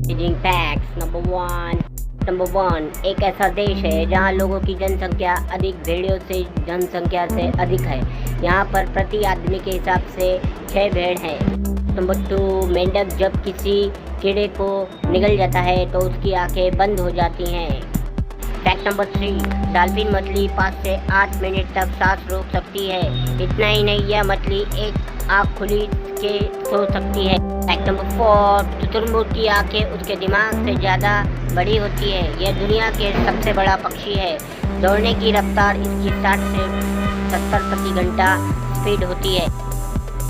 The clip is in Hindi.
बीजिंग फैक्ट्स नंबर 1 एक ऐसा देश है जहां लोगों की जनसंख्या अधिक भेड़ियों से जनसंख्या से अधिक है। यहां पर प्रति आदमी के हिसाब से 6 भेड़ हैं। नंबर 2 मेंढक जब किसी कीड़े को निगल जाता है तो उसकी आंखें बंद हो जाती हैं। फैक्ट नंबर 3 डॉल्फिन मछली 5 से 8 मिनट तक सांस रोक सकती है। इतना ही नहीं, यह मछली एक आँख खुली के सो सकती है। फैक्ट नंबर 4 शुतुरमुर्ग की आंखें उसके दिमाग से ज़्यादा बड़ी होती है। यह दुनिया के सबसे बड़ा पक्षी है। दौड़ने की रफ्तार इसकी 60 से 70 प्रति घंटा स्पीड होती है।